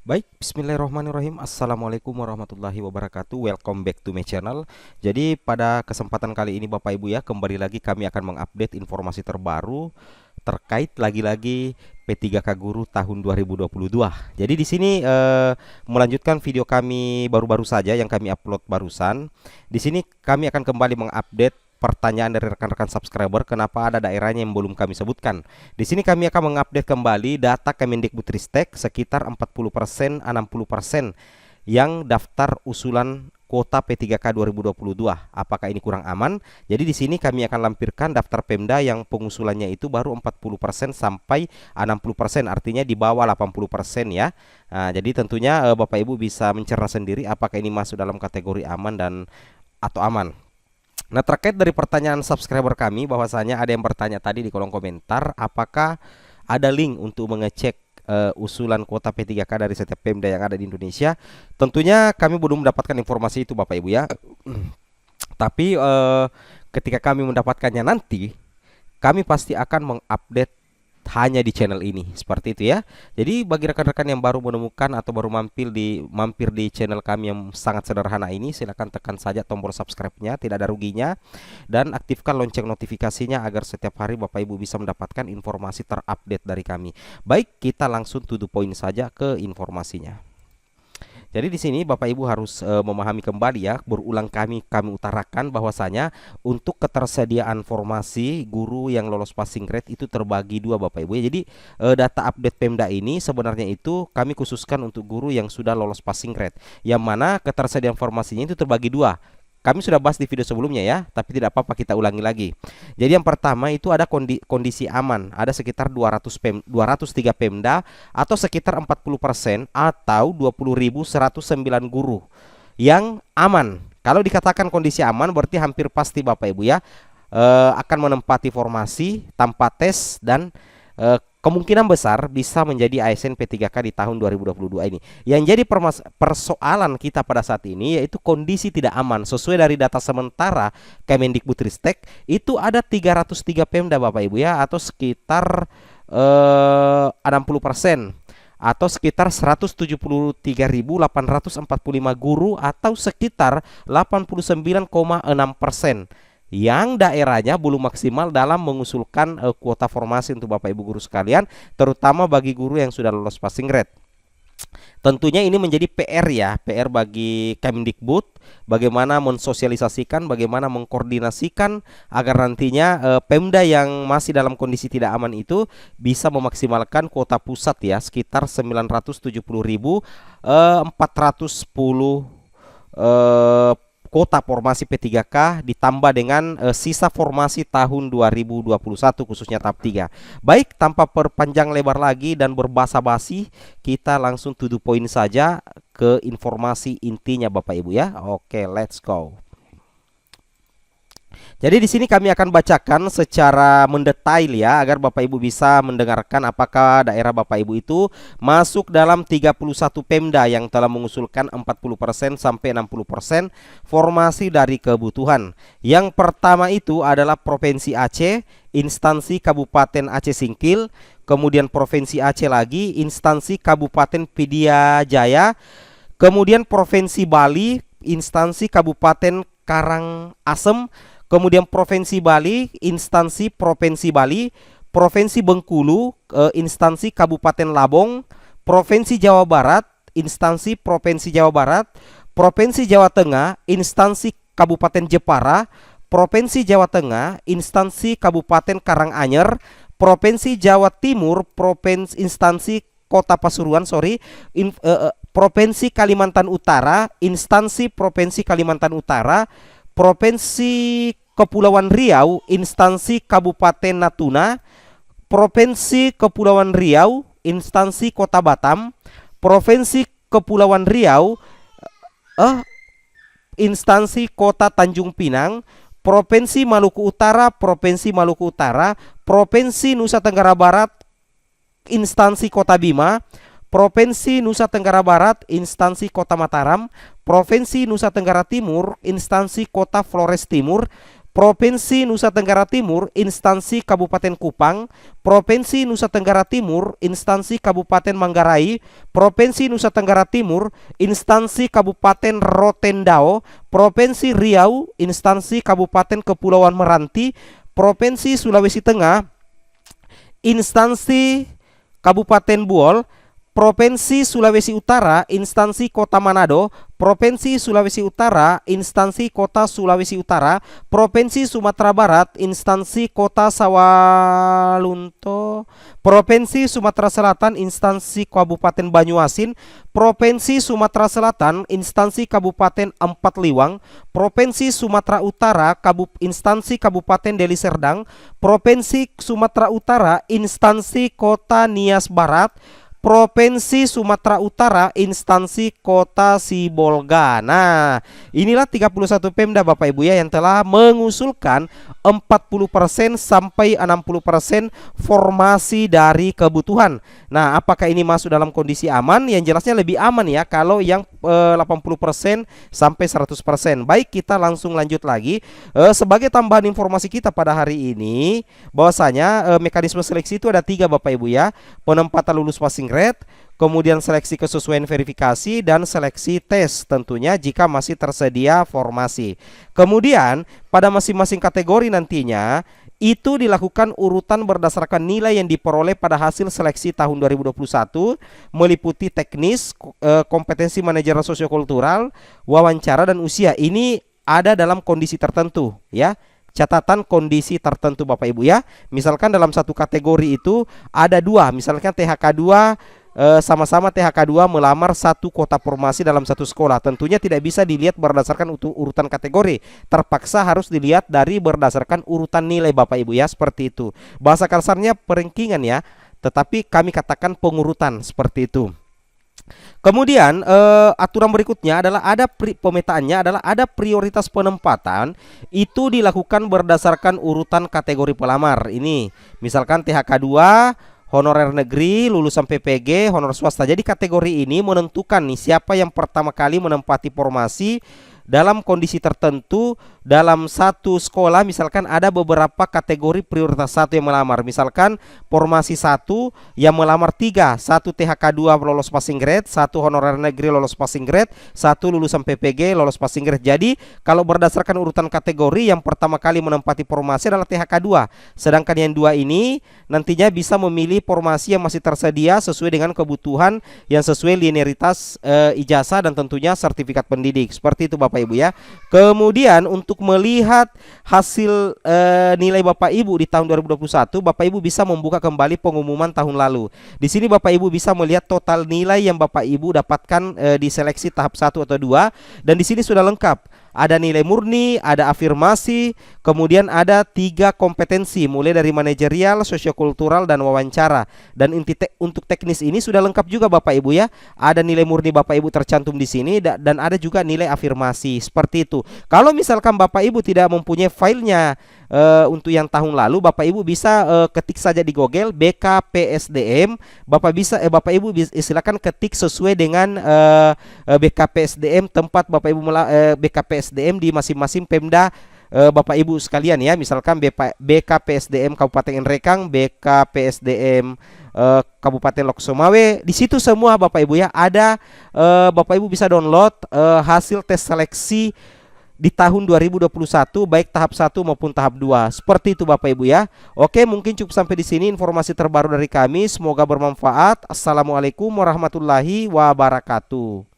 Baik, bismillahirrahmanirrahim. Assalamualaikum warahmatullahi wabarakatuh. Welcome back to my channel. Jadi pada kesempatan kali ini Bapak Ibu ya, kembali lagi kami akan mengupdate informasi terbaru terkait lagi-lagi P3K Guru tahun 2022. Jadi di sini melanjutkan video kami baru-baru saja yang kami upload barusan. Di sini kami akan kembali mengupdate pertanyaan dari rekan-rekan subscriber, kenapa ada daerahnya yang belum kami sebutkan. Di sini kami akan mengupdate kembali data Kemendikbudristek sekitar 40%, 60% yang daftar usulan kuota P3K 2022. Apakah ini kurang aman? Jadi di sini kami akan lampirkan daftar Pemda yang pengusulannya itu baru 40% sampai 60%, artinya di bawah 80% ya. Nah, jadi tentunya Bapak Ibu bisa mencerna sendiri apakah ini masuk dalam kategori aman dan atau aman. Nah, terkait dari pertanyaan subscriber kami, bahwasanya ada yang bertanya tadi di kolom komentar, apakah ada link untuk mengecek usulan kuota P3K dari setiap Pemda yang ada di Indonesia? Tentunya kami belum mendapatkan informasi itu Bapak Ibu ya. Tapi ketika kami mendapatkannya nanti, kami pasti akan mengupdate hanya di channel ini, seperti itu ya. Jadi bagi rekan-rekan yang baru menemukan atau baru mampir di channel kami yang sangat sederhana ini, silahkan tekan saja tombol subscribe-nya, tidak ada ruginya, dan aktifkan lonceng notifikasinya agar setiap hari Bapak Ibu bisa mendapatkan informasi terupdate dari kami. Baik, kita langsung to the point saja ke informasinya. Jadi di sini Bapak Ibu harus memahami kembali ya, berulang kami utarakan bahwasanya untuk ketersediaan formasi guru yang lolos passing grade itu terbagi dua Bapak Ibu ya. Jadi data update Pemda ini sebenarnya itu kami khususkan untuk guru yang sudah lolos passing grade, yang mana ketersediaan formasinya itu terbagi dua. Kami sudah bahas di video sebelumnya ya, tapi tidak apa-apa kita ulangi lagi. Jadi yang pertama itu ada kondisi aman, ada sekitar 203 Pemda atau sekitar 40% atau 20.109 guru yang aman. Kalau dikatakan kondisi aman berarti hampir pasti Bapak Ibu ya akan menempati formasi tanpa tes dan kemungkinan besar bisa menjadi ASN P3K di tahun 2022 ini. Yang jadi persoalan kita pada saat ini yaitu kondisi tidak aman. Sesuai dari data sementara Kemendikbudristek itu ada 303 Pemda Bapak Ibu ya, atau sekitar 60%, atau sekitar 173.845 guru atau sekitar 89,6% yang daerahnya belum maksimal dalam mengusulkan kuota formasi untuk Bapak Ibu guru sekalian, terutama bagi guru yang sudah lolos passing grade. Tentunya ini menjadi PR ya, PR bagi Kemendikbud, bagaimana mensosialisasikan, bagaimana mengkoordinasikan agar nantinya Pemda yang masih dalam kondisi tidak aman itu bisa memaksimalkan kuota pusat ya, sekitar 970.410 kota formasi P3K ditambah dengan sisa formasi tahun 2021 khususnya tahap 3. Baik, tanpa perpanjang lebar lagi dan berbasa-basi, kita langsung to the point saja ke informasi intinya Bapak Ibu ya. Oke, let's go. Jadi di sini kami akan bacakan secara mendetail ya, agar Bapak Ibu bisa mendengarkan apakah daerah Bapak Ibu itu masuk dalam 31 Pemda yang telah mengusulkan 40% sampai 60% formasi dari kebutuhan. Yang pertama itu adalah Provinsi Aceh, instansi Kabupaten Aceh Singkil, kemudian Provinsi Aceh lagi, instansi Kabupaten Pidijaya Jaya, kemudian Provinsi Bali, instansi Kabupaten Karangasem, kemudian Provinsi Bali, instansi Provinsi Bali, Provinsi Bengkulu, instansi Kabupaten Labong, Provinsi Jawa Barat, instansi Provinsi Jawa Barat, Provinsi Jawa Tengah, instansi Kabupaten Jepara, Provinsi Jawa Tengah, instansi Kabupaten Karanganyar, Provinsi Jawa Timur, instansi Kota Pasuruan, Provinsi Kalimantan Utara, instansi Provinsi Kalimantan Utara, Provinsi Kepulauan Riau, instansi Kabupaten Natuna, Provinsi Kepulauan Riau, instansi Kota Batam, Provinsi Kepulauan Riau, instansi Kota Tanjung Pinang, Provinsi Maluku Utara, Provinsi Maluku Utara, Provinsi Nusa Tenggara Barat, instansi Kota Bima, Provinsi Nusa Tenggara Barat, instansi Kota Mataram, Provinsi Nusa Tenggara Timur, instansi Kota Flores Timur, Provinsi Nusa Tenggara Timur, instansi Kabupaten Kupang. Provinsi Nusa Tenggara Timur, instansi Kabupaten Manggarai. Provinsi Nusa Tenggara Timur, instansi Kabupaten Rotendao. Provinsi Riau, instansi Kabupaten Kepulauan Meranti. Provinsi Sulawesi Tengah, instansi Kabupaten Buol. Provinsi Sulawesi Utara, instansi Kota Manado. Provinsi Sulawesi Utara, instansi Kota Sulawesi Utara. Provinsi Sumatera Barat, instansi Kota Sawalunto. Provinsi Sumatera Selatan, instansi Kabupaten Banyuasin. Provinsi Sumatera Selatan, instansi Kabupaten Empat Liwang. Provinsi Sumatera Utara, instansi Kabupaten Deli Serdang. Provinsi Sumatera Utara, instansi Kota Nias Barat. Provinsi Sumatera Utara, instansi Kota Sibolga. Nah, inilah 31 Pemda Bapak Ibu ya yang telah mengusulkan 40% sampai 60% formasi dari kebutuhan. Nah, apakah ini masuk dalam kondisi aman? Yang jelasnya lebih aman ya kalau yang 80% sampai 100%. Baik, kita langsung lanjut lagi. Sebagai tambahan informasi kita pada hari ini, bahwasanya mekanisme seleksi itu ada 3 Bapak Ibu ya. Penempatan lulus passing grade, kemudian seleksi kesesuaian verifikasi, dan seleksi tes tentunya jika masih tersedia formasi. Kemudian pada masing-masing kategori nantinya itu dilakukan urutan berdasarkan nilai yang diperoleh pada hasil seleksi tahun 2021, meliputi teknis, kompetensi manajemen sosiokultural, wawancara, dan usia. Ini ada dalam kondisi tertentu ya. Catatan kondisi tertentu Bapak Ibu ya. Misalkan dalam satu kategori itu ada 2, misalkan THK 2, sama-sama THK 2 melamar satu kota formasi dalam satu sekolah. Tentunya tidak bisa dilihat berdasarkan urutan kategori. Terpaksa harus dilihat dari berdasarkan urutan nilai Bapak Ibu ya, seperti itu. Bahasa kasarnya peringkingan ya, tetapi kami katakan pengurutan seperti itu. Kemudian aturan berikutnya adalah pemetaannya adalah ada prioritas penempatan itu dilakukan berdasarkan urutan kategori pelamar. Ini misalkan THK 2, honorer negeri, lulusan PPG, honor swasta. Jadi kategori ini menentukan nih siapa yang pertama kali menempati formasi dalam kondisi tertentu dalam satu sekolah. Misalkan ada beberapa kategori prioritas 1 yang melamar. Misalkan formasi 1 yang melamar 3, 1 THK 2 lolos passing grade, 1 honorer negeri lolos passing grade, 1 lulusan PPG lolos passing grade. Jadi kalau berdasarkan urutan kategori, yang pertama kali menempati formasi adalah THK 2. Sedangkan yang 2 ini nantinya bisa memilih formasi yang masih tersedia sesuai dengan kebutuhan yang sesuai linearitas ijazah dan tentunya sertifikat pendidik. Seperti itu Bapak Ibu ya. Kemudian untuk melihat hasil nilai Bapak Ibu di tahun 2021, Bapak Ibu bisa membuka kembali pengumuman tahun lalu. Di sini Bapak Ibu bisa melihat total nilai yang Bapak Ibu dapatkan di seleksi tahap 1 atau 2, dan di sini sudah lengkap. Ada nilai murni, ada afirmasi, kemudian ada 3 kompetensi mulai dari manajerial, sosiokultural, dan wawancara. Dan untuk teknis ini sudah lengkap juga Bapak Ibu ya. Ada nilai murni Bapak Ibu tercantum di sini, dan ada juga nilai afirmasi seperti itu. Kalau misalkan Bapak Ibu tidak mempunyai filenya untuk yang tahun lalu, Bapak Ibu bisa ketik saja di Google BKPSDM. Bapak Ibu silakan ketik sesuai dengan BKPSDM tempat Bapak Ibu BKPSDM di masing-masing Pemda Bapak Ibu sekalian ya. Misalkan BKPSDM Kabupaten Nrekang, BKPSDM Kabupaten Lok Sumawe. Di situ semua Bapak Ibu ya ada. Bapak Ibu bisa download hasil tes seleksi di tahun 2021 baik tahap 1 maupun tahap 2. Seperti itu Bapak Ibu ya. Oke, mungkin cukup sampai di sini informasi terbaru dari kami. Semoga bermanfaat. Assalamualaikum warahmatullahi wabarakatuh.